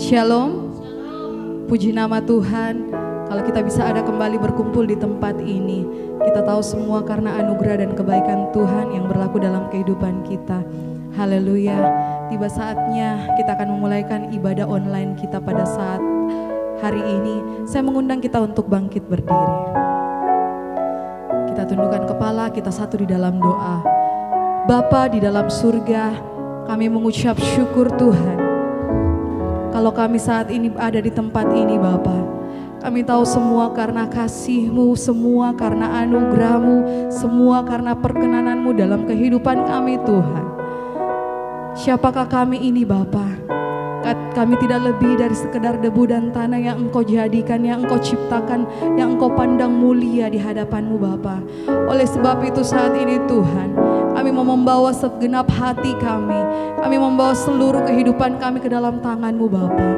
Shalom. Puji nama Tuhan. Kalau kita bisa ada kembali berkumpul di tempat ini, kita tahu semua karena anugerah dan kebaikan Tuhan yang berlaku dalam kehidupan kita. Haleluya. Tiba saatnya kita akan memulaikan ibadah online kita pada saat hari ini. Saya mengundang kita untuk bangkit berdiri. Kita tundukkan kepala, kita satu di dalam doa. Bapa di dalam surga, kami mengucap syukur Tuhan. Kalau kami saat ini ada di tempat ini Bapa, kami tahu semua karena kasih-Mu, semua karena anugerah-Mu, semua karena perkenananmu dalam kehidupan kami Tuhan. Siapakah kami ini Bapa? Kami tidak lebih dari sekedar debu dan tanah yang Engkau jadikan, yang Engkau ciptakan, yang Engkau pandang mulia di hadapan-Mu Bapa. Oleh sebab itu saat ini Tuhan, kami mau membawa segenap hati kami membawa seluruh kehidupan kami ke dalam tangan-Mu Bapa.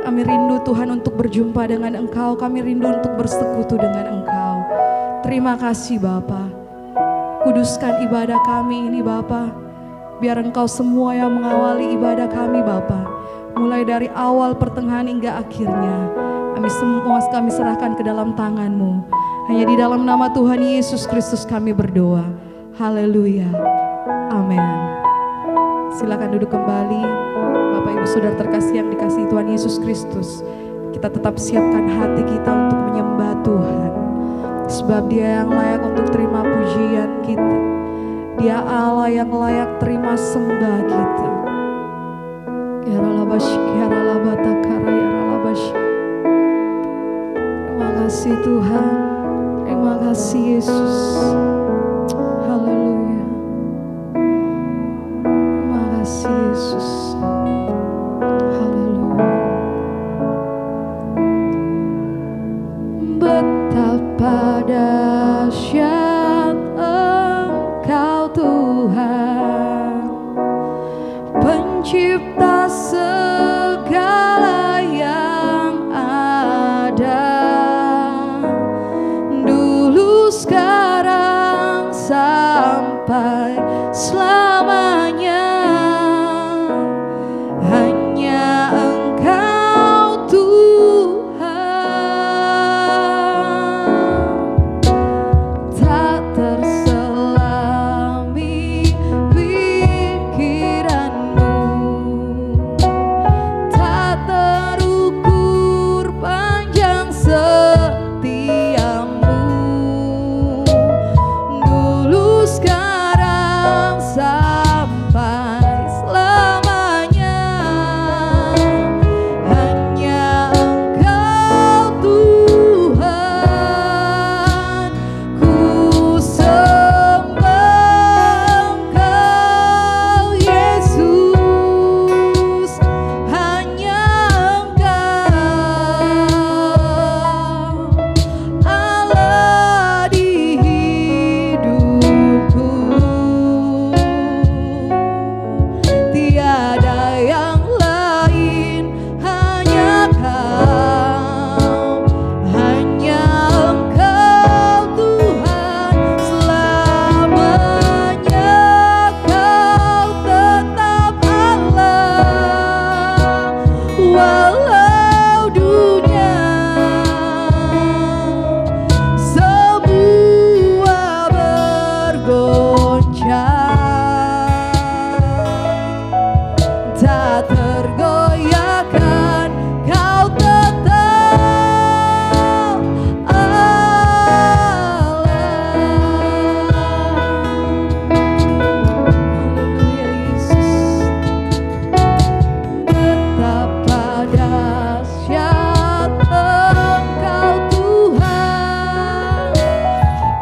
Kami rindu Tuhan untuk berjumpa dengan Engkau, kami rindu untuk bersekutu dengan Engkau. Terima kasih Bapa. Kuduskan ibadah kami ini Bapa. Biar Engkau semua yang mengawali ibadah kami Bapa. Mulai dari awal, pertengahan hingga akhirnya. Kami serahkan ke dalam tangan-Mu. Hanya di dalam nama Tuhan Yesus Kristus kami berdoa. Haleluya. Amin. Silakan duduk kembali. Bapak Ibu Saudara terkasih yang dikasihi Tuhan Yesus Kristus, kita tetap siapkan hati kita untuk menyembah Tuhan. Sebab Dia yang layak untuk terima pujian kita. Dia Allah yang layak terima sembah kita. Terima kasih Tuhan. Terima kasih Yesus. Haleluya. Terima kasih Yesus. Betapa dahsyat Engkau Tuhan, pencipta segala yang ada, dulu sekarang sampai selamanya. Hanya Engkau Tuhan, tak terselami pikiran-Mu, tak terukur panjang setia-Mu, dulu sekarang sampai selamanya. Hanya Engkau Tuhan, ku sembah Engkau Yesus. Hanya Engkau Allah di hidupku, tiada yang lain, hanya Kau. Hanya Engkau Tuhan, selamanya Kau tetap Allah. Walau dunia semua bergoncang, tak tergoyahkan, Kau tetap Allah. Haleluya Yesus. Betapa dahsyat Engkau Tuhan,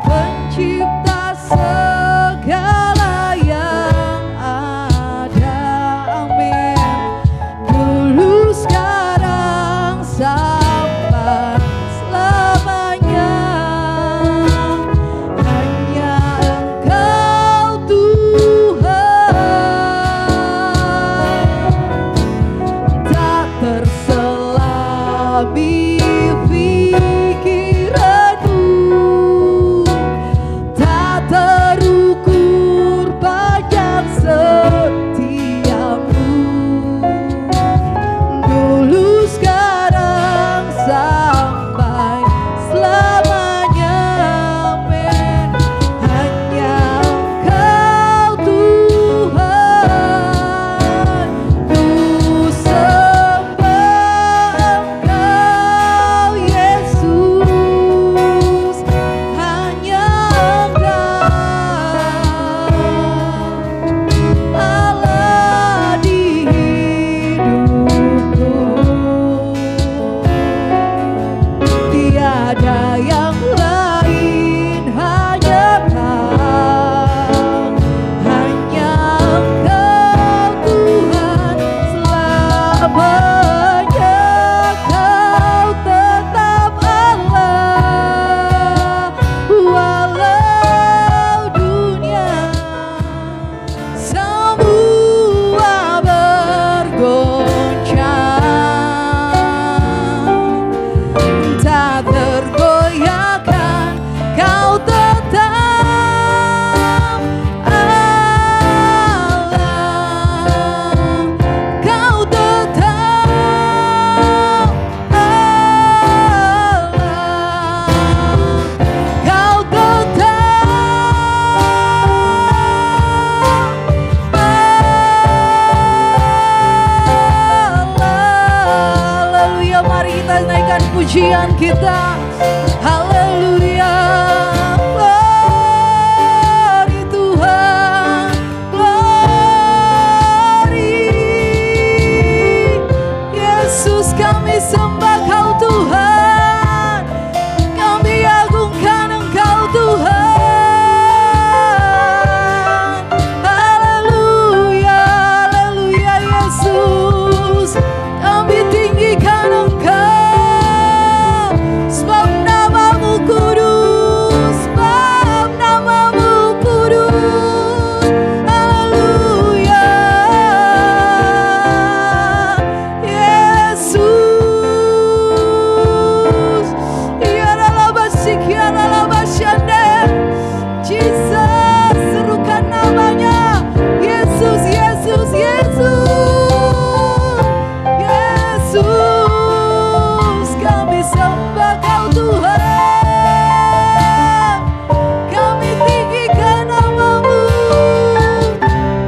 pencipta segala yang ada. Amin. Dulu sekarang sampai selamanya. Hanya Engkau Tuhan, tak terselami pikiran-Mu, tak pujian kita. Haleluya. Glory Tuhan, glory. Yesus, kami sembah Kau Tuhan, kami agungkan Engkau Tuhan. Haleluya, haleluya Yesus, kami tinggikan Engkau, sebab nama-Mu kudus, sebab nama-Mu kudus. Haleluya, Yesus. Ya Rabasik, ya Rabashande. Jesus, serukan namanya. Yesus, Yesus, Yesus. Yesus, kami sembah Kau Tuhan, kami tinggikan nama-Mu.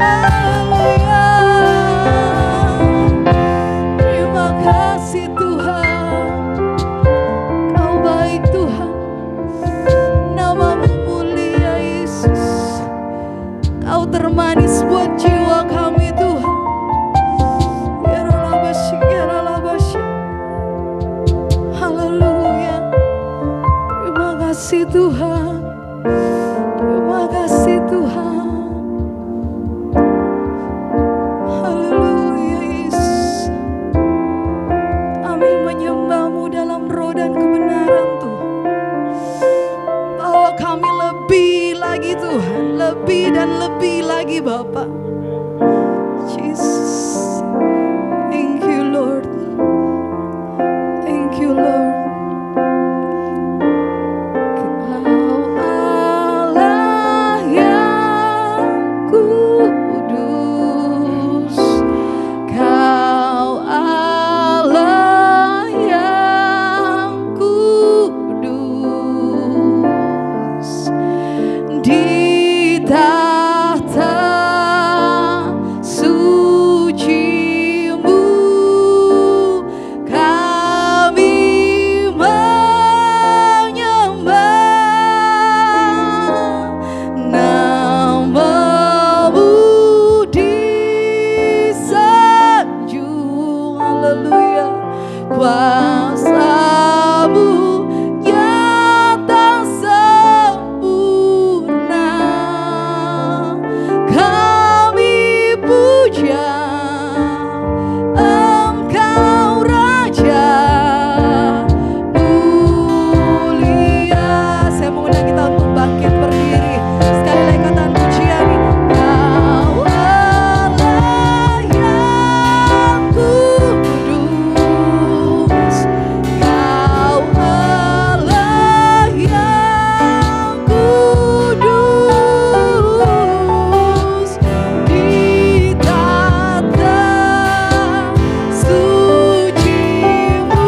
Haleluya. Terima kasih Tuhan, Kau baik Tuhan, nama-Mu mulia Yesus. Kau termanis buat jiwa kami Tuhan. Ya Rabasik, ya Rabasik. Haleluya. Terima kasih Tuhan, terima kasih Tuhan. Haleluya Yesus. Kami menyembah-Mu dalam roh dan kebenaran Tuhan. Bahwa kami lebih lagi Tuhan, lebih dan lebih lagi Bapa. Jesus, thank you Lord, thank you Lord. Kau Allah yang kudus, Kau Allah yang kudus, di tahta suci-Mu kami menyembah, nama-Mu disanjung. Haleluya. Kuasa-Mu nyata sempurna, kami puja Engkau Raja mulia. Saya mengundang kita untuk bangkit berdiri. Sekali lagi katakan pujian ini. Kau Allah yang kudus, Kau Allah yang kudus, di tahta suci-Mu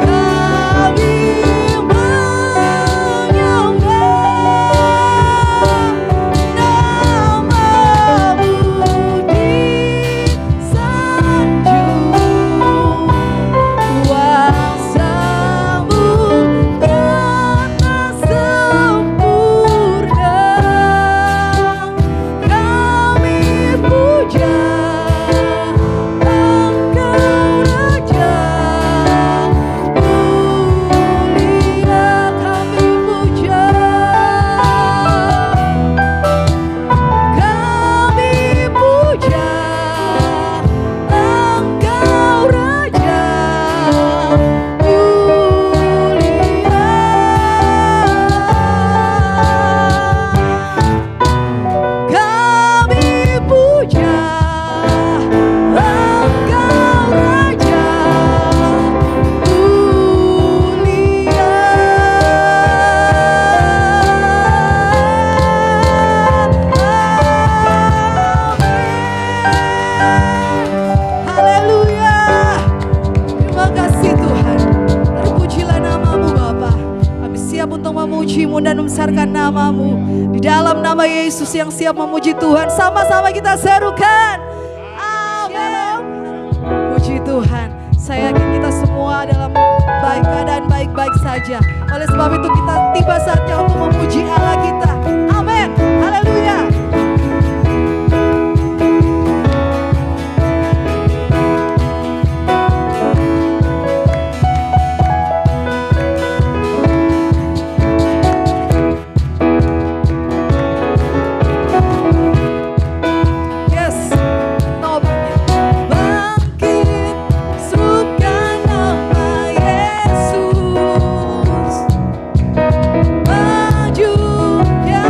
kami menyembah, nama-Mu disanjung, kuasa-Mu nyata sempurna, kami puja Engkau Raja mulia. Kami puja, kami puja Engkau Raja mulia. Kami puja Engkau Raja mulia. Haleluya. Terima kasih Tuhan. Terpujilah nama-Mu Bapa. Kami siap untuk memuji-Mu dan membesarkan nama-Mu. Di dalam nama Yesus yang siap memuji Tuhan, sama-sama kita serukan. Amin. Puji Tuhan. Saya yakin kita semua dalam keadaan baik-baik saja. Oleh sebab itu kita tiba saatnya untuk memuji Allah kita. Amin. Haleluya. Maju, ya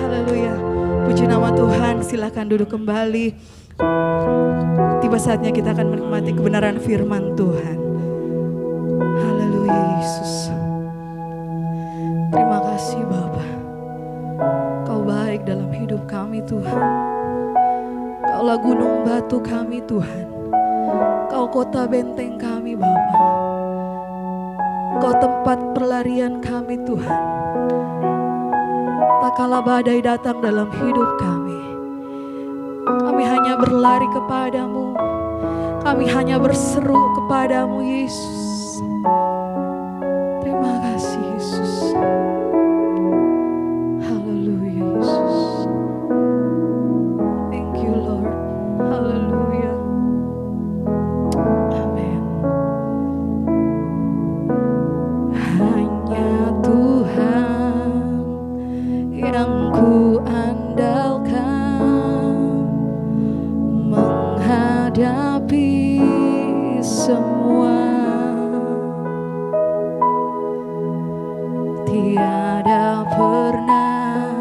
Haleluya. Puji nama Tuhan, silakan duduk kembali. Tiba saatnya kita akan menikmati kebenaran firman Tuhan. Haleluya Yesus. Terima kasih Bapa. Kau baik dalam hidup kami Tuhan. Kaulah gunung batu kami Tuhan. Kau kota benteng kami Bapa. Kau tempat pelarian kami Tuhan. Tak kala badai datang dalam hidup kami, kami hanya berlari kepadamu. Kami hanya berseru kepadamu Yesus. Terima kasih Yesus. Haleluya Yesus. Thank you Lord. Haleluya. Amin. Hanya Tuhan yang ku andalkan menghadapi semua. Tiada pernah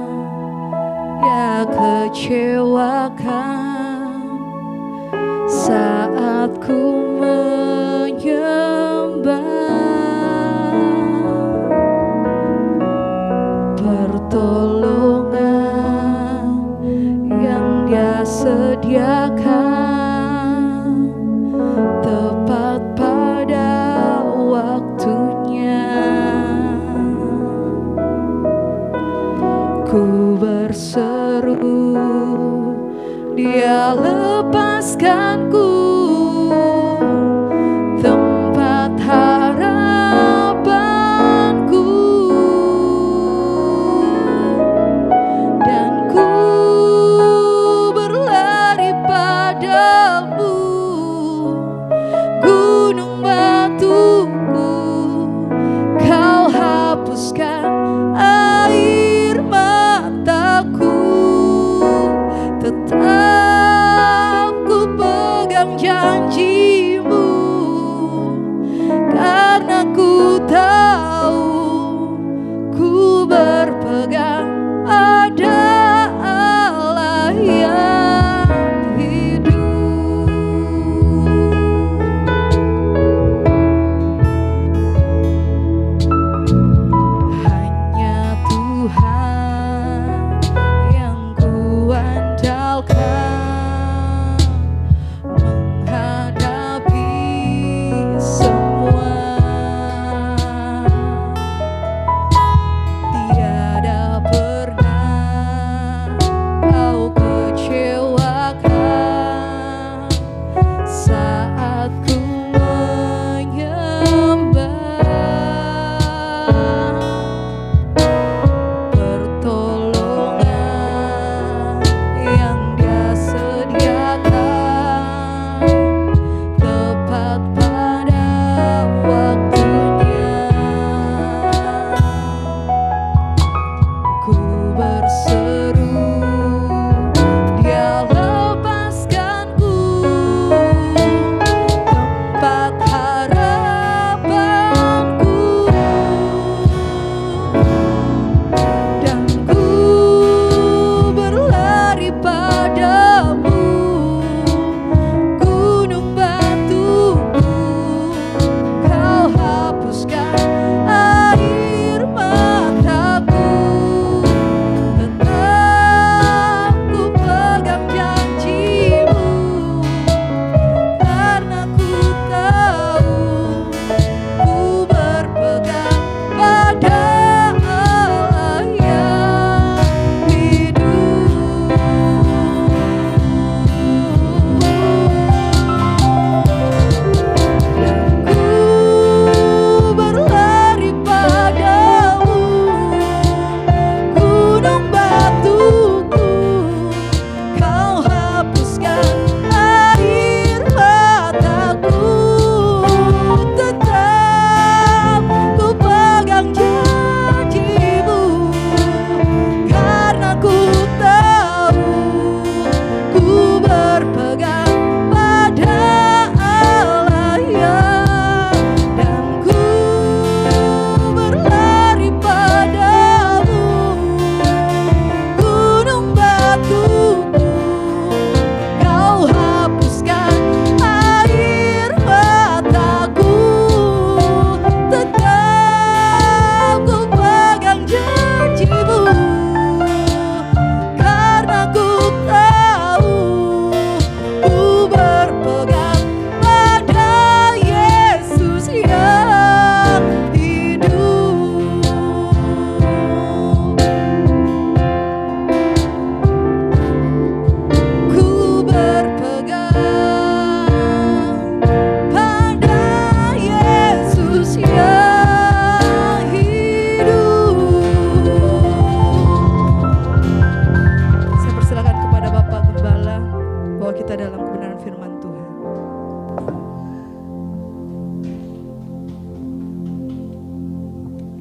Dia kecewakan saat ku menyembah. Pertolongan yang Dia sediakan tepat pada waktunya. Ku berseru, Dia lepaskanku, tempat harapanku. Dan ku berlari padamu, gunung batuku. Kau hapuskan air mataku. Tetap ku pegang janjimu, karena ku tahu ku berpegang pada Allah yang hidup. Hanya Tuhan yang ku andalkan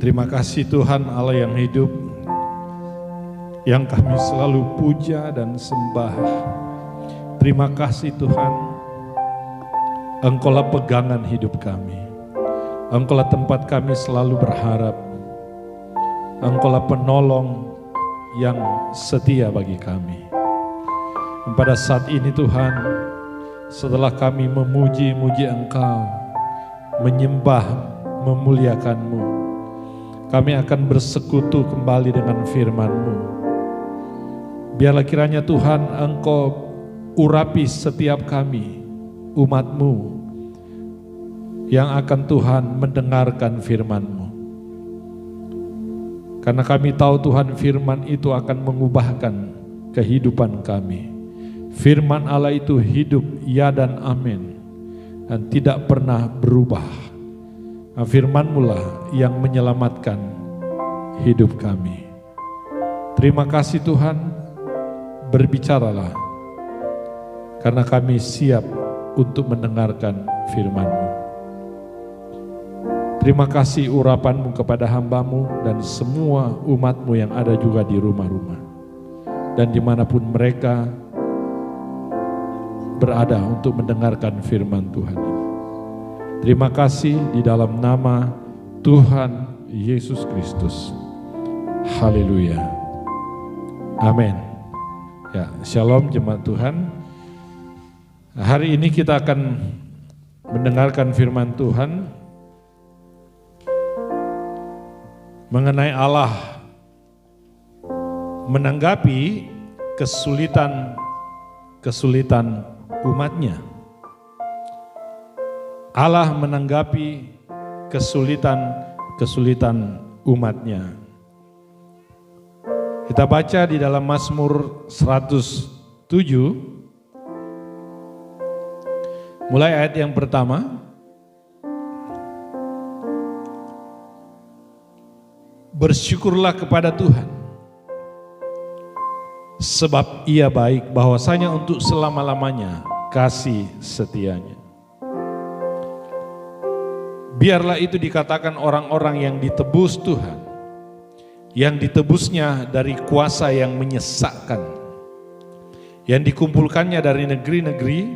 Terima kasih Tuhan Allah yang hidup, yang kami selalu puja dan sembah. Terima kasih Tuhan, Engkaulah pegangan hidup kami. Engkaulah tempat kami selalu berharap. Engkaulah penolong yang setia bagi kami. Pada saat ini Tuhan, setelah kami memuji-muji Engkau, menyembah, memuliakan-Mu, kami akan bersekutu kembali dengan firman-Mu. Biarlah kiranya Tuhan Engkau urapi setiap kami, umat-Mu, yang akan Tuhan mendengarkan firman-Mu. Karena kami tahu Tuhan firman itu akan mengubahkan kehidupan kami. Firman Allah itu hidup, ya dan amin, dan tidak pernah berubah. Firman-Mu lah yang menyelamatkan hidup kami. Terima kasih Tuhan, berbicaralah, karena kami siap untuk mendengarkan firman-Mu. Terima kasih urapan-Mu kepada hamba-Mu dan semua umat-Mu yang ada juga di rumah-rumah dan dimanapun mereka berada untuk mendengarkan firman Tuhan ini. Terima kasih di dalam nama Tuhan Yesus Kristus. Haleluya. Amin. Ya, shalom jemaat Tuhan. Hari ini kita akan mendengarkan firman Tuhan mengenai Allah menanggapi kesulitan umatnya. Allah menanggapi kesulitan umatnya. Kita baca di dalam Mazmur 107, mulai ayat yang pertama. Bersyukurlah kepada Tuhan, sebab Ia baik, bahwasanya untuk selama-lamanya kasih setianya. Biarlah itu dikatakan orang-orang yang ditebus Tuhan, yang ditebusnya dari kuasa yang menyesakkan, yang dikumpulkannya dari negeri-negeri,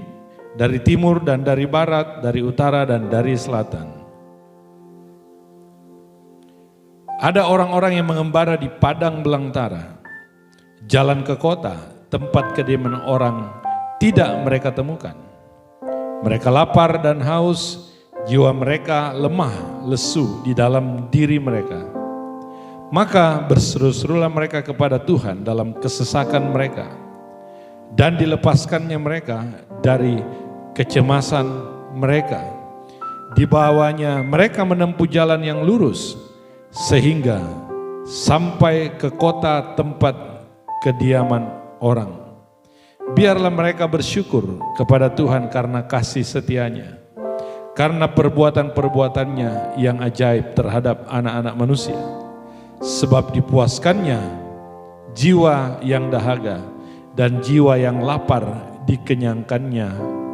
dari timur dan dari barat, dari utara dan dari selatan. Ada orang-orang yang mengembara di padang belantara, jalan ke kota, tempat kediaman orang tidak mereka temukan. Mereka lapar dan haus, jiwa mereka lemah, lesu di dalam diri mereka. Maka berseru-serulah mereka kepada Tuhan dalam kesesakan mereka, dan dilepaskannya mereka dari kecemasan mereka. Di bawahnya mereka menempuh jalan yang lurus, sehingga sampai ke kota tempat kediaman orang. Biarlah mereka bersyukur kepada Tuhan karena kasih setianya, karena perbuatan-perbuatannya yang ajaib terhadap anak-anak manusia. Sebab dipuaskannya jiwa yang dahaga, dan jiwa yang lapar dikenyangkannya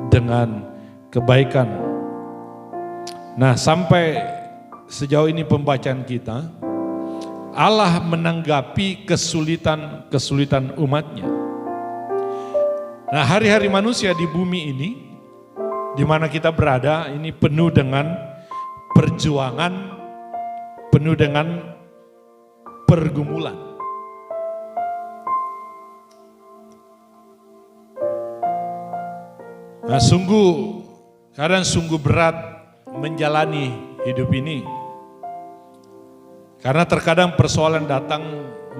dengan kebaikan. Nah, sampai sejauh ini pembacaan kita, Allah menanggapi kesulitan umatnya. Nah, hari-hari manusia di bumi ini, di mana kita berada, ini penuh dengan perjuangan, penuh dengan pergumulan. Nah, kadang sungguh berat menjalani hidup ini. Karena terkadang persoalan datang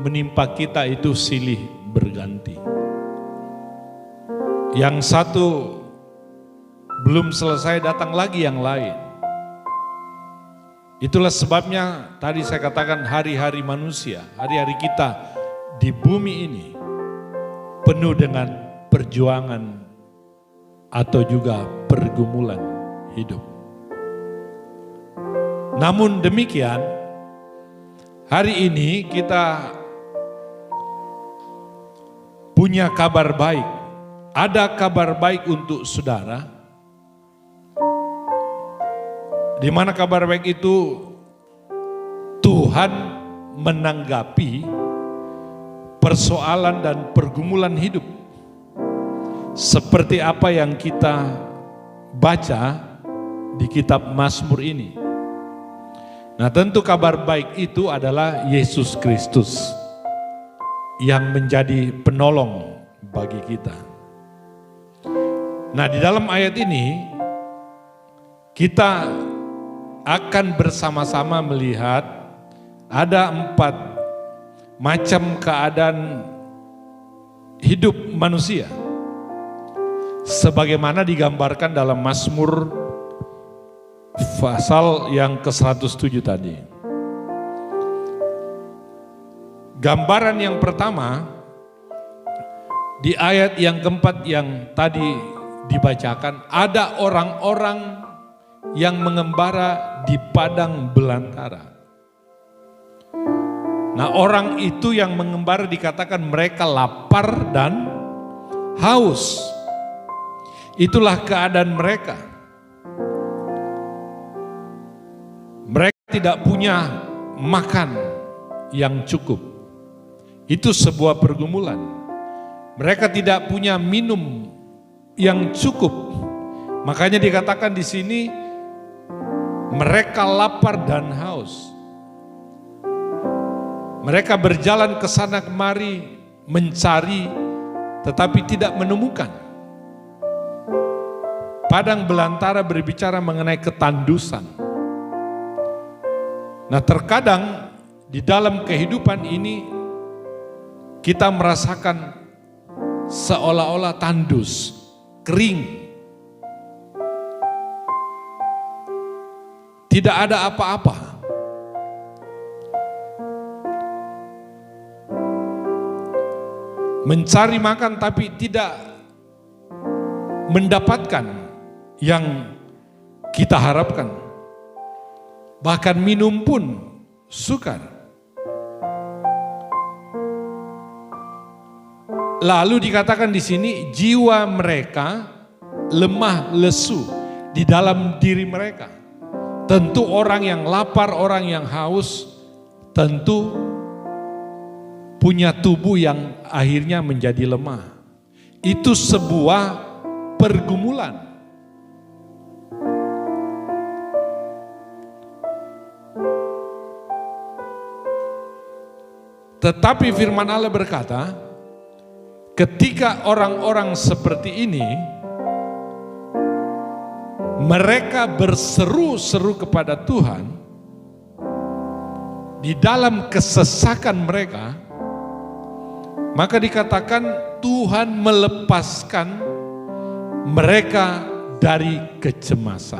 menimpa kita itu silih berganti. Yang satu belum selesai, datang lagi yang lain. Itulah sebabnya tadi saya katakan hari-hari manusia, hari-hari kita di bumi ini penuh dengan perjuangan atau juga pergumulan hidup. Namun demikian, hari ini kita punya kabar baik. Ada kabar baik untuk saudara. Di mana kabar baik itu Tuhan menanggapi persoalan dan pergumulan hidup seperti apa yang kita baca di kitab Mazmur ini. Nah, tentu kabar baik itu adalah Yesus Kristus yang menjadi penolong bagi kita. Nah, di dalam ayat ini kita akan bersama-sama melihat ada 4 macam keadaan hidup manusia sebagaimana digambarkan dalam Mazmur pasal yang ke-107 tadi. Gambaran yang pertama di ayat yang keempat yang tadi dibacakan, ada orang-orang yang mengembara di padang belantara. Nah, orang itu yang mengembara dikatakan mereka lapar dan haus. Itulah keadaan mereka. Mereka tidak punya makan yang cukup. Itu sebuah pergumulan. Mereka tidak punya minum yang cukup. Makanya dikatakan di sini mereka lapar dan haus. Mereka berjalan ke sana kemari mencari tetapi tidak menemukan. Padang belantara berbicara mengenai ketandusan. Nah, terkadang di dalam kehidupan ini kita merasakan seolah-olah tandus, kering. Tidak ada apa-apa. Mencari makan tapi tidak mendapatkan yang kita harapkan. Bahkan minum pun sukar. Lalu dikatakan di sini jiwa mereka lemah lesu di dalam diri mereka. Tentu orang yang lapar, orang yang haus tentu punya tubuh yang akhirnya menjadi lemah. Itu sebuah pergumulan. Tetapi firman Allah berkata, ketika orang-orang seperti ini, mereka berseru-seru kepada Tuhan, di dalam kesesakan mereka, maka dikatakan Tuhan melepaskan mereka dari kecemasan.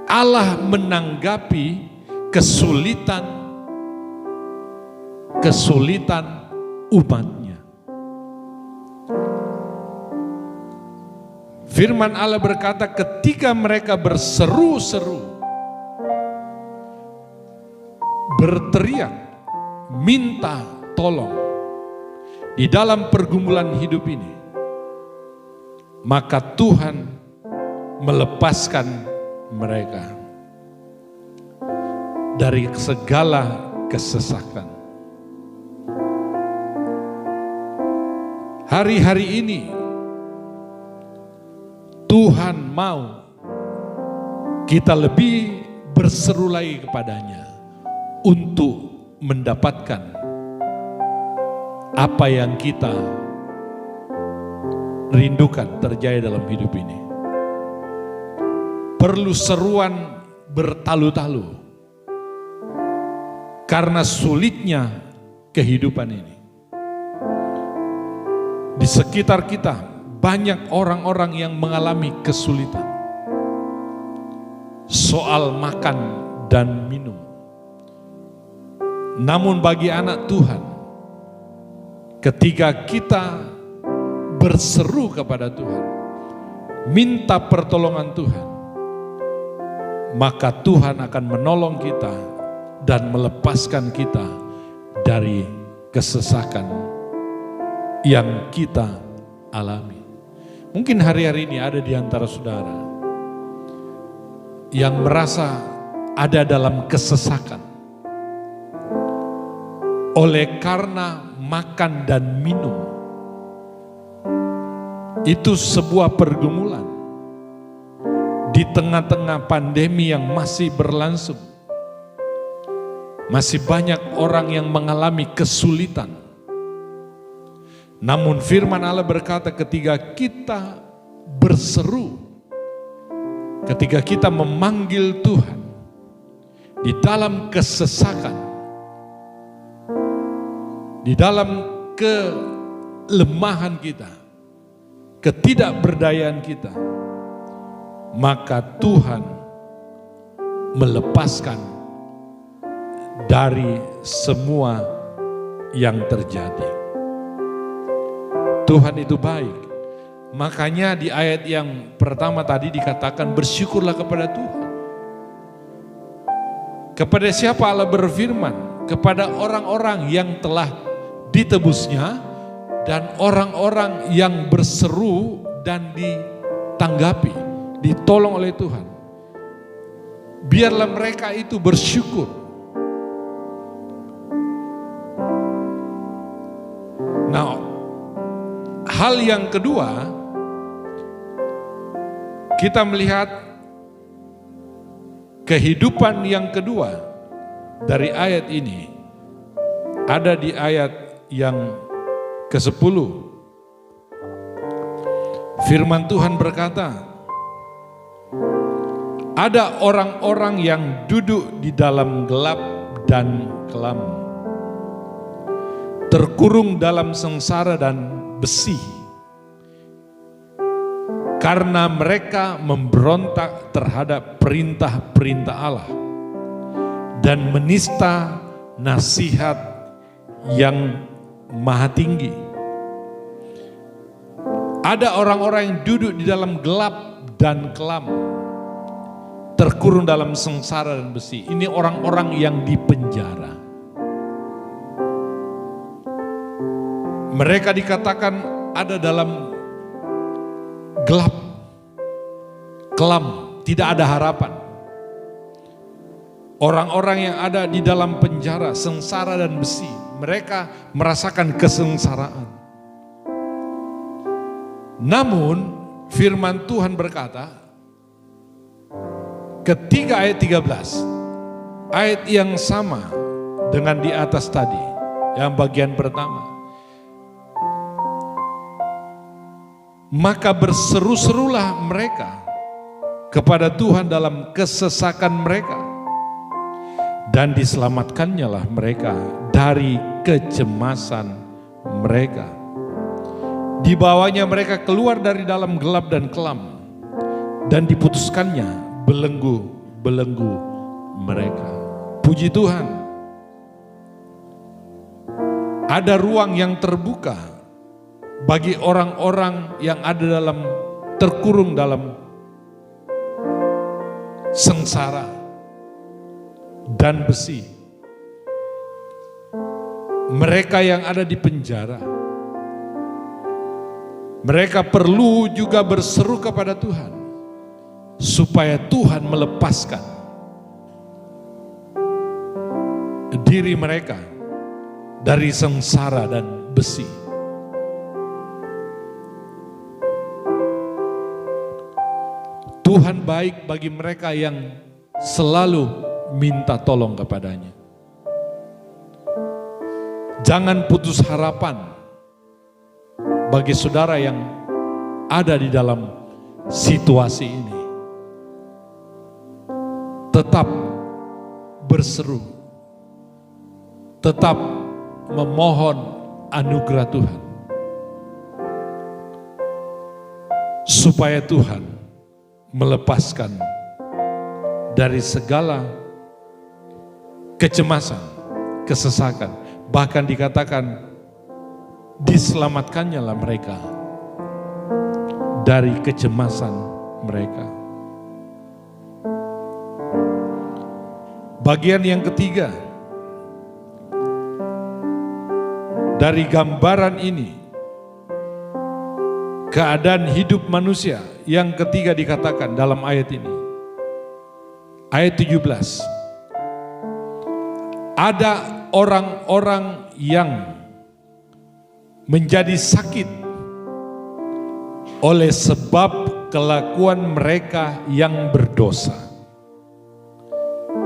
Allah menanggapi kesulitan umatnya. Firman Allah berkata ketika mereka berseru-seru, berteriak, minta tolong di dalam pergumulan hidup ini, maka Tuhan melepaskan mereka dari segala kesesakan. Hari-hari ini Tuhan mau kita lebih berseru lagi kepadanya untuk mendapatkan apa yang kita rindukan terjadi dalam hidup ini. Perlu seruan bertalu-talu karena sulitnya kehidupan ini. Di sekitar kita banyak orang-orang yang mengalami kesulitan soal makan dan minum. Namun bagi anak Tuhan, ketika kita berseru kepada Tuhan, minta pertolongan Tuhan, maka Tuhan akan menolong kita dan melepaskan kita dari kesesakan yang kita alami. Mungkin hari-hari ini ada di antara saudara yang merasa ada dalam kesesakan. Oleh karena makan dan minum, itu sebuah pergumulan. Di tengah-tengah pandemi yang masih berlangsung, masih banyak orang yang mengalami kesulitan. Namun firman Allah berkata, ketika kita berseru, ketika kita memanggil Tuhan di dalam kesesakan, di dalam kelemahan kita, ketidakberdayaan kita, maka Tuhan melepaskan dari semua yang terjadi. Tuhan itu baik. Makanya di ayat yang pertama tadi dikatakan bersyukurlah kepada Tuhan. Kepada siapa Allah berfirman? Kepada orang-orang yang telah ditebusnya dan orang-orang yang berseru dan ditanggapi, ditolong oleh Tuhan. Biarlah mereka itu bersyukur. Nah, hal yang kedua, kita melihat kehidupan yang kedua dari ayat ini ada di ayat yang ke-10. Firman Tuhan berkata, ada orang-orang yang duduk di dalam gelap dan kelam, terkurung dalam sengsara dan besi, karena mereka memberontak terhadap perintah-perintah Allah dan menista nasihat yang maha tinggi. Ada orang-orang yang duduk di dalam gelap dan kelam, terkurung dalam sengsara dan besi. Ini orang-orang yang dipenjara. Mereka dikatakan ada dalam gelap, kelam, tidak ada harapan. Orang-orang yang ada di dalam penjara, sengsara dan besi, mereka merasakan kesengsaraan. Namun firman Tuhan berkata, ketika ayat 13, ayat yang sama dengan di atas tadi, yang bagian pertama, maka berseru-serulah mereka kepada Tuhan dalam kesesakan mereka, dan diselamatkannya lah mereka dari kecemasan mereka. Dibawanya mereka keluar dari dalam gelap dan kelam, dan diputuskannya belenggu-belenggu mereka. Puji Tuhan, ada ruang yang terbuka bagi orang-orang yang ada dalam, terkurung dalam sengsara dan besi. Mereka yang ada di penjara, mereka perlu juga berseru kepada Tuhan supaya Tuhan melepaskan diri mereka dari sengsara dan besi. Tuhan baik bagi mereka yang selalu minta tolong kepadanya. Jangan putus harapan bagi saudara yang ada di dalam situasi ini. Tetap berseru, tetap memohon anugerah Tuhan, supaya Tuhan melepaskan dari segala kecemasan, kesesakan, bahkan dikatakan diselamatkannya lah mereka dari kecemasan mereka. Bagian yang ketiga dari gambaran ini, keadaan hidup manusia yang ketiga dikatakan dalam ayat ini. Ayat 17. Ada orang-orang yang menjadi sakit oleh sebab kelakuan mereka yang berdosa.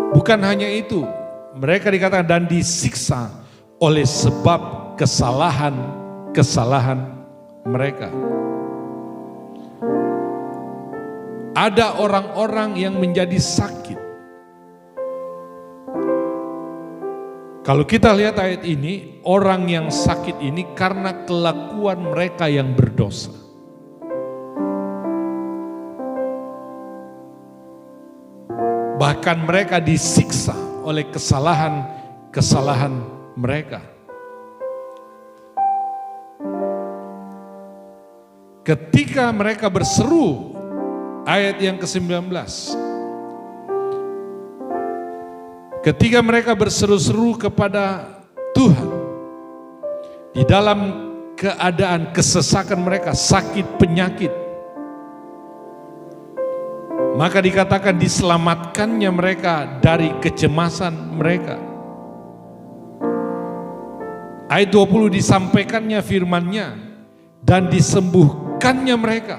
Bukan hanya itu, mereka dikatakan dan disiksa oleh sebab kesalahan mereka. Ada orang-orang yang menjadi sakit. Kalau kita lihat ayat ini, orang yang sakit ini karena kelakuan mereka yang berdosa. Bahkan mereka disiksa oleh kesalahan mereka. Ketika mereka berseru, ayat yang ke-19. Ketika mereka berseru-seru kepada Tuhan, di dalam keadaan kesesakan mereka, sakit penyakit, maka dikatakan diselamatkannya mereka dari kecemasan mereka. Ayat 20 disampaikannya firman-Nya dan disembuhkannya mereka,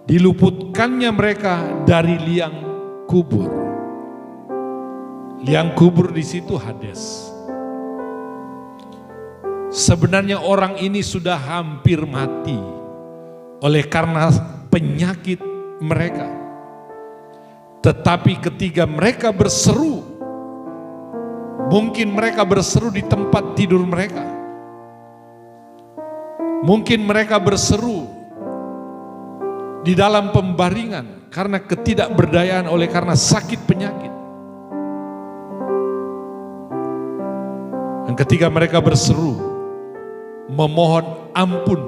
diluputkannya mereka dari liang kubur. Liang kubur di situ Hades. Sebenarnya orang ini sudah hampir mati oleh karena penyakit mereka. Tetapi ketika mereka berseru, mungkin mereka berseru di tempat tidur mereka. Mungkin mereka berseru di dalam pembaringan karena ketidakberdayaan oleh karena sakit penyakit. Dan ketika mereka berseru, memohon ampun,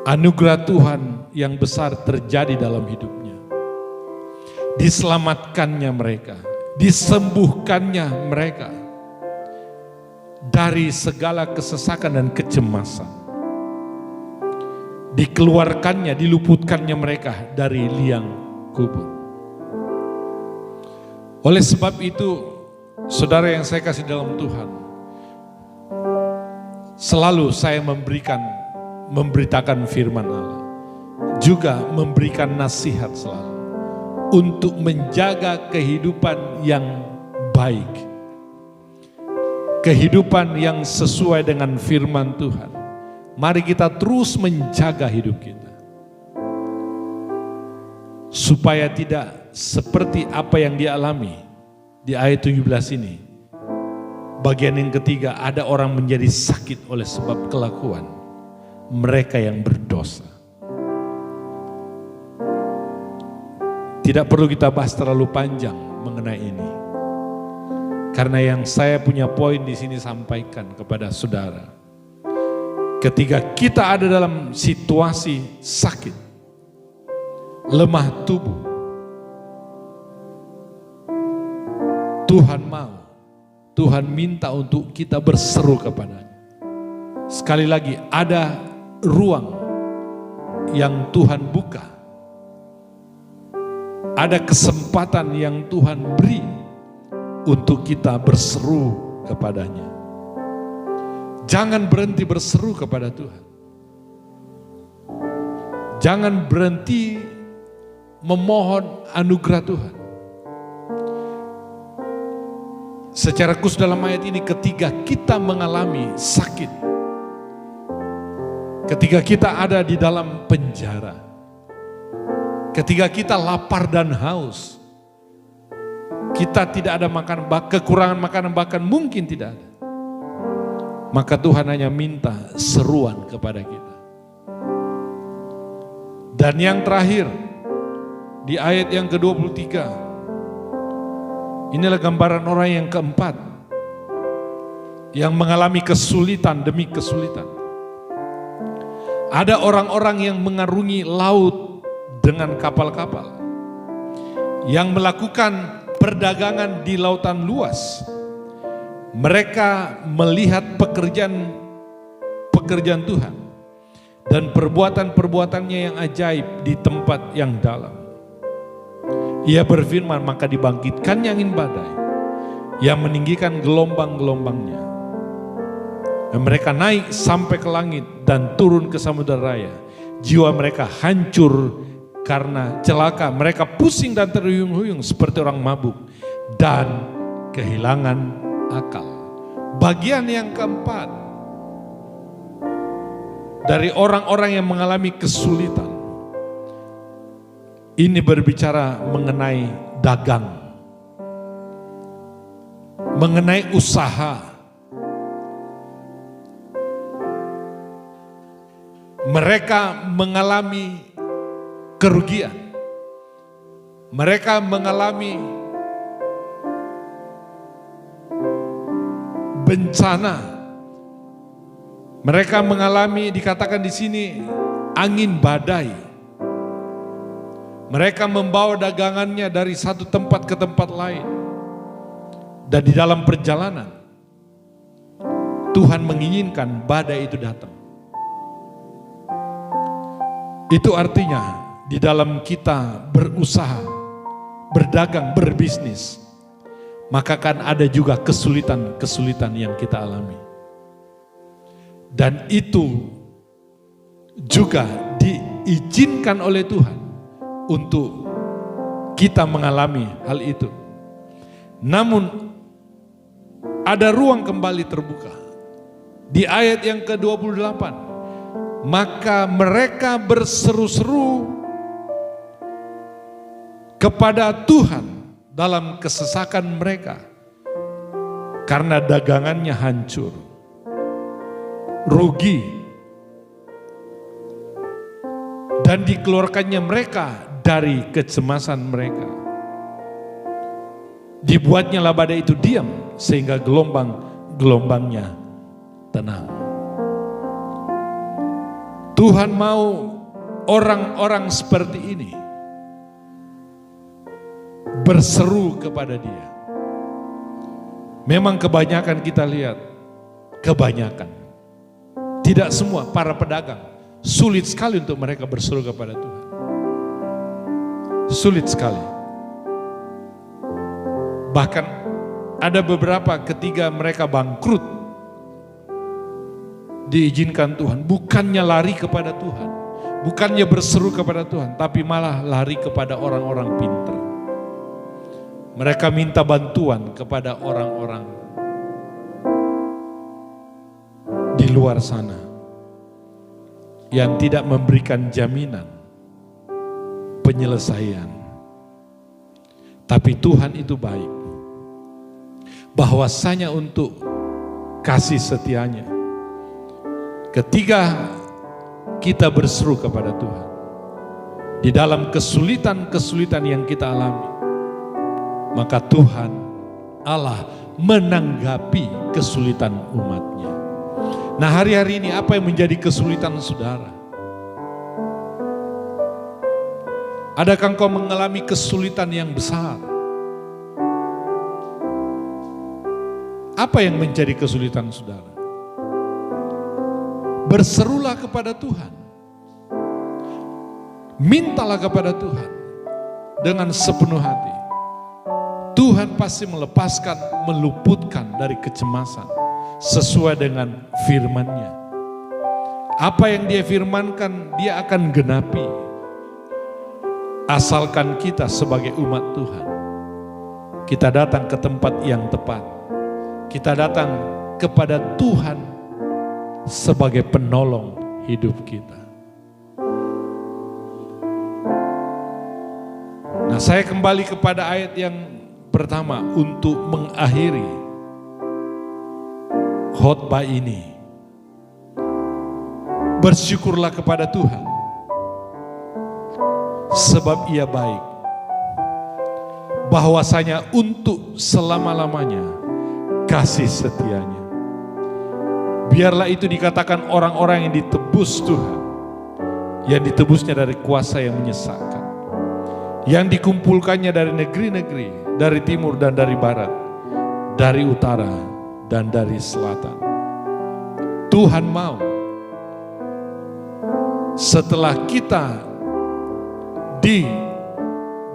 anugerah Tuhan yang besar terjadi dalam hidupnya. Diselamatkannya mereka, disembuhkannya mereka dari segala kesesakan dan kecemasan. Dikeluarkannya, diluputkannya mereka dari liang kubur. Oleh sebab itu, saudara yang saya kasih dalam Tuhan, selalu saya memberitakan firman Allah, juga memberikan nasihat selalu untuk menjaga kehidupan yang baik, kehidupan yang sesuai dengan firman Tuhan. Mari kita terus menjaga hidup kita, supaya tidak seperti apa yang dialami di ayat 17 ini. Bagian yang ketiga, ada orang menjadi sakit oleh sebab kelakuan mereka yang berdosa. Tidak perlu kita bahas terlalu panjang mengenai ini. Karena yang saya punya poin di sini sampaikan kepada saudara. Ketika kita ada dalam situasi sakit, lemah tubuh, Tuhan minta untuk kita berseru kepada-Nya. Sekali lagi, ada ruang yang Tuhan buka. Ada kesempatan yang Tuhan beri untuk kita berseru kepada-Nya. Jangan berhenti berseru kepada Tuhan. Jangan berhenti memohon anugerah Tuhan. Secara khusus dalam ayat ini, ketika kita mengalami sakit, ketika kita ada di dalam penjara, ketika kita lapar dan haus, kita tidak ada makanan, kekurangan makanan bahkan mungkin tidak ada, maka Tuhan hanya minta seruan kepada kita. Dan yang terakhir, di ayat yang ke-23, inilah gambaran orang yang keempat yang mengalami kesulitan demi kesulitan. Ada orang-orang yang mengarungi laut dengan kapal-kapal, yang melakukan perdagangan di lautan luas. Mereka melihat pekerjaan Tuhan dan perbuatan-perbuatannya yang ajaib di tempat yang dalam. Ia berfirman, maka dibangkitkannya angin badai yang meninggikan gelombang-gelombangnya. Dan mereka naik sampai ke langit dan turun ke samudera raya. Jiwa mereka hancur karena celaka. Mereka pusing dan terhuyung-huyung seperti orang mabuk dan kehilangan akal. Bagian yang keempat dari orang-orang yang mengalami kesulitan, ini berbicara mengenai dagang, mengenai usaha. Mereka mengalami kerugian, mereka mengalami bencana, mereka mengalami, dikatakan di sini, angin badai. Mereka membawa dagangannya dari satu tempat ke tempat lain, dan di dalam perjalanan Tuhan menginginkan badai itu datang. Itu artinya di dalam kita berusaha, berdagang, berbisnis, maka kan ada juga kesulitan-kesulitan yang kita alami. Dan itu juga diizinkan oleh Tuhan untuk kita mengalami hal itu. Namun ada ruang kembali terbuka. Di ayat yang ke-28, maka mereka berseru-seru kepada Tuhan dalam kesesakan mereka karena dagangannya hancur, rugi, dan dikeluarkannya mereka dari kecemasan mereka. Dibuatnyalah badai itu diam sehingga gelombang-gelombangnya tenang. Tuhan mau orang-orang seperti ini berseru kepada Dia. Memang kebanyakan kita lihat, kebanyakan, tidak semua para pedagang, sulit sekali untuk mereka berseru kepada Tuhan. Sulit sekali. Bahkan ada beberapa ketika mereka bangkrut, diizinkan Tuhan, bukannya lari kepada Tuhan, bukannya berseru kepada Tuhan, tapi malah lari kepada orang-orang pintar. Mereka minta bantuan kepada orang-orang di luar sana yang tidak memberikan jaminan penyelesaian. Tapi Tuhan itu baik, bahwasanya untuk kasih setianya. Ketika kita berseru kepada Tuhan di dalam kesulitan-kesulitan yang kita alami, maka Tuhan Allah menanggapi kesulitan umatnya. Nah, hari-hari ini apa yang menjadi kesulitan saudara? Adakah engkau mengalami kesulitan yang besar? Apa yang menjadi kesulitan saudara? Berserulah kepada Tuhan. Mintalah kepada Tuhan dengan sepenuh hati. Tuhan pasti melepaskan, meluputkan dari kecemasan sesuai dengan firman-Nya. Apa yang Dia firmankan, Dia akan genapi. Asalkan kita sebagai umat Tuhan, kita datang ke tempat yang tepat. Kita datang kepada Tuhan sebagai penolong hidup kita. Nah, saya kembali kepada ayat yang pertama untuk mengakhiri khotbah ini. Bersyukurlah kepada Tuhan, sebab Ia baik, bahwasanya untuk selama-lamanya kasih setianya. Biarlah itu dikatakan orang-orang yang ditebus Tuhan, yang ditebusnya dari kuasa yang menyesatkan, yang dikumpulkannya dari negeri-negeri, dari timur dan dari barat, dari utara dan dari selatan. Tuhan mau setelah kita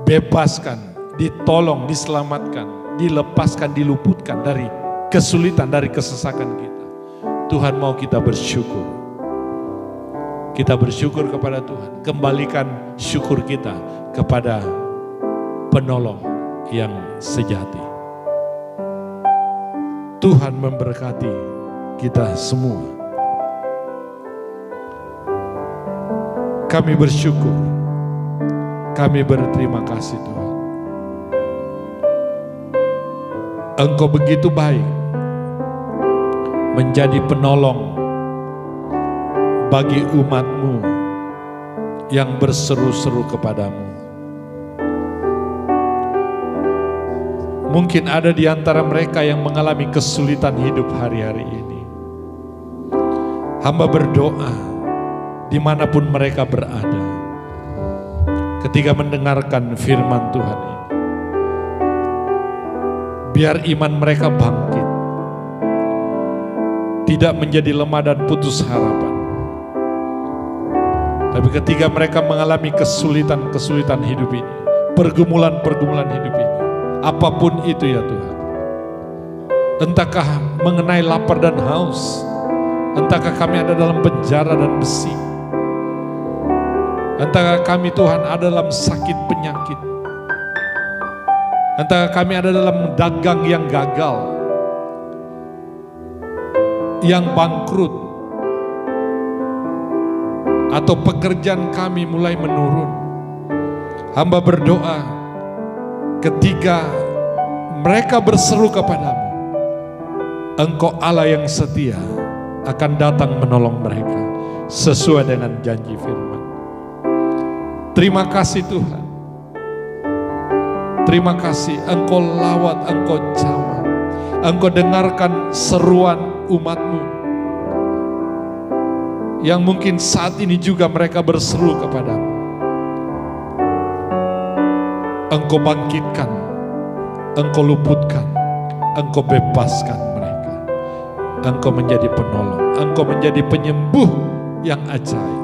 dibebaskan, ditolong, diselamatkan, dilepaskan, diluputkan dari kesulitan, dari kesesakan kita. Tuhan mau kita bersyukur. Kita bersyukur kepada Tuhan. Kembalikan syukur kita kepada penolong yang sejati. Tuhan memberkati kita semua. Kami bersyukur. Kami berterima kasih Tuhan. Engkau begitu baik menjadi penolong bagi umat-Mu yang berseru-seru kepadamu. Mungkin ada di antara mereka yang mengalami kesulitan hidup hari-hari ini. Hamba berdoa dimanapun mereka berada, ketika mendengarkan firman Tuhan ini, biar iman mereka bangkit, tidak menjadi lemah dan putus harapan. Tapi ketika mereka mengalami kesulitan-kesulitan hidup ini, pergumulan-pergumulan hidup ini, apapun itu ya Tuhan, entahkah mengenai lapar dan haus, entahkah kami ada dalam penjara dan besi, entahkah kami Tuhan ada dalam sakit penyakit, entahkah kami ada dalam dagang yang gagal, yang bangkrut, atau pekerjaan kami mulai menurun. Hamba berdoa ketika mereka berseru kepadamu, Engkau Allah yang setia akan datang menolong mereka sesuai dengan janji firman. Terima kasih Tuhan. Terima kasih Engkau lawat, Engkau jamah, Engkau dengarkan seruan umat-Mu yang mungkin saat ini juga mereka berseru kepadamu. Engkau bangkitkan, Engkau luputkan, Engkau bebaskan mereka. Engkau menjadi penolong, Engkau menjadi penyembuh yang ajaib.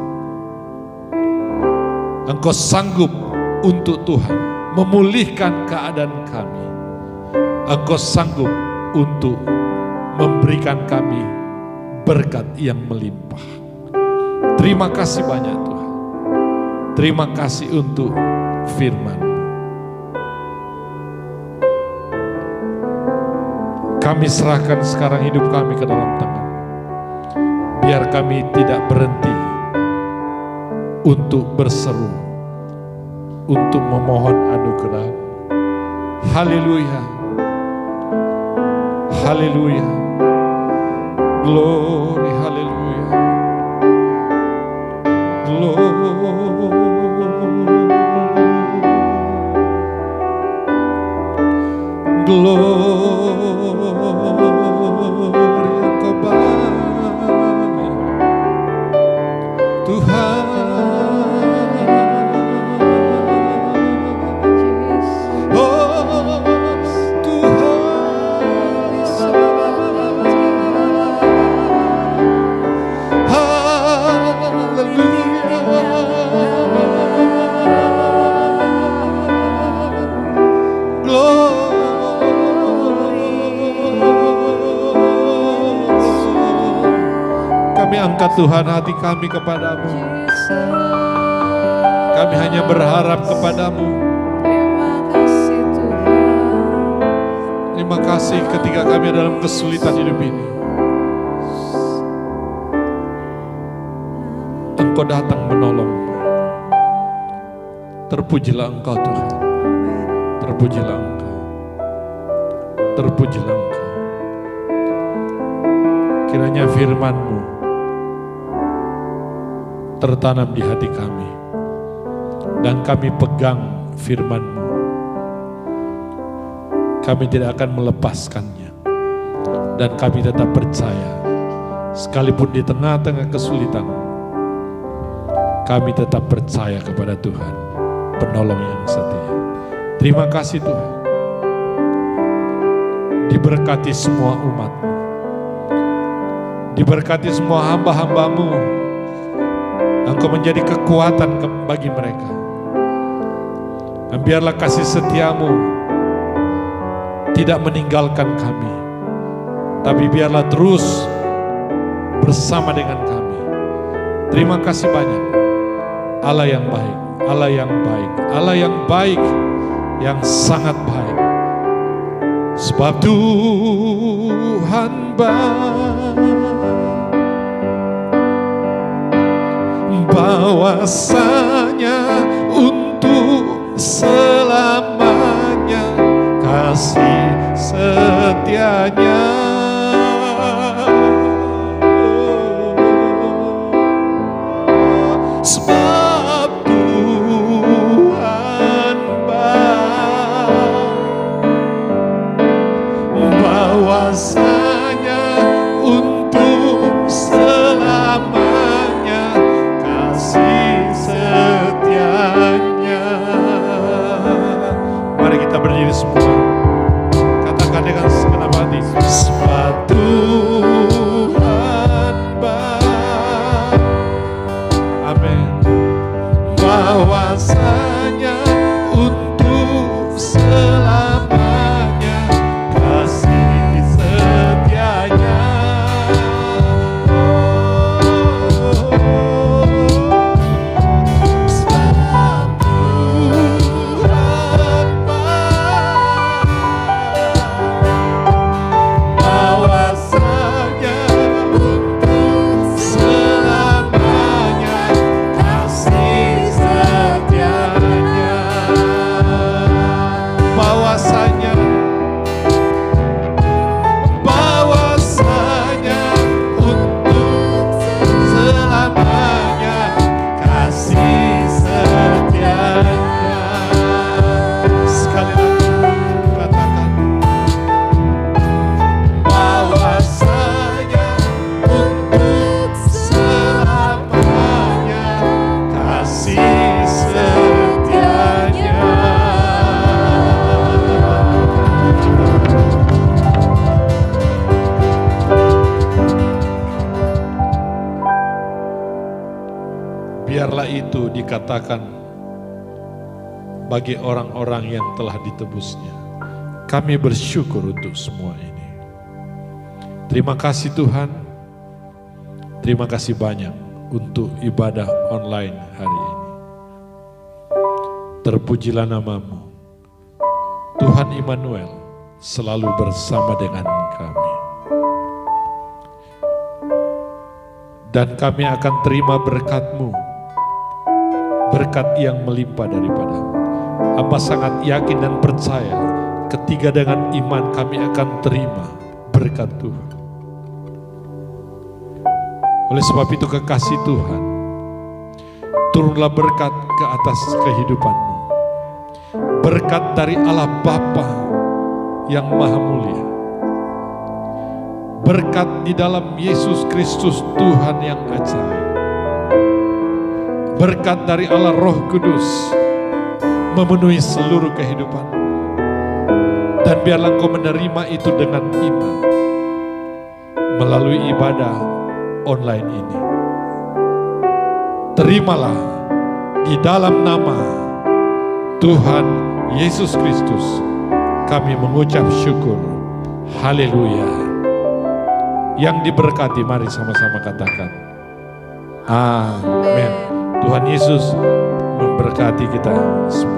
Engkau sanggup untuk Tuhan memulihkan keadaan kami. Engkau sanggup untuk memberikan kami berkat yang melimpah. Terima kasih banyak Tuhan. Terima kasih untuk firman. Kami serahkan sekarang hidup kami ke dalam tangan. Biar kami tidak berhenti untuk berseru, untuk memohon anugerah. Haleluya. Haleluya. Glory, haleluya. Glory Engkau baik Tuhan. Oh Tuhan, haleluya. Kami angkat Tuhan hati kami kepadamu. Kami hanya berharap kepadamu. Terima kasih ketika kami dalam kesulitan hidup ini, Engkau datang menolong. Terpujilah Engkau Tuhan. Terpujilah Engkau. Terpujilah Engkau. Kiranya firman-Mu tertanam di hati kami, dan kami pegang firman-Mu. Kami tidak akan melepaskannya, dan kami tetap percaya, sekalipun di tengah-tengah kesulitan, kami tetap percaya kepada Tuhan, penolong yang setia. Terima kasih Tuhan. Diberkati semua umat-Mu, diberkati semua hamba-hamba-Mu. Engkau menjadi kekuatan bagi mereka. Dan biarlah kasih setia-Mu tidak meninggalkan kami, tapi biarlah terus bersama dengan kami. Terima kasih banyak, Allah yang baik, Allah yang baik, Allah yang baik, yang sangat baik. Sebab Tuhan baik, bahwasanya untuk selamanya kasih setianya. Sebab Tuhan baik, bahwasanya untuk selamanya kasih setianya. Mari kita berdiri semua, katakan dengan segenap hati. Sebab Tuhan baik, amin, bahwasanya untuk selamanya kasih setianya. Sebab Tuhan baik, bahwasanya untuk selamanya kasih setianya. Bahwasanya, bahwasanya untuk selamanya kasih setianya. Sekali lagi katakan, bahwasanya untuk selamanya kasih setianya. Biarlah itu dikatakan bagi orang-orang yang telah ditebusnya. Kami bersyukur untuk semua ini. Terima kasih Tuhan. Terima kasih banyak untuk ibadah online hari ini. Terpujilah namamu. Tuhan Immanuel selalu bersama dengan kami. Dan kami akan terima berkat-Mu, berkat yang melimpah daripadamu. Hamba sangat yakin dan percaya ketika dengan iman kami akan terima berkat Tuhan. Oleh sebab itu kekasih Tuhan, turunlah berkat ke atas kehidupanmu. Berkat dari Allah Bapa yang Maha Mulia. Berkat di dalam Yesus Kristus Tuhan yang ajaib. Berkat dari Allah Roh Kudus memenuhi seluruh kehidupan. Dan biarlah engkau menerima itu dengan iman melalui ibadah online ini. Terimalah di dalam nama Tuhan Yesus Kristus kami mengucap syukur. Haleluya. Yang diberkati, mari sama-sama katakan amin. Tuhan Yesus memberkati kita semua.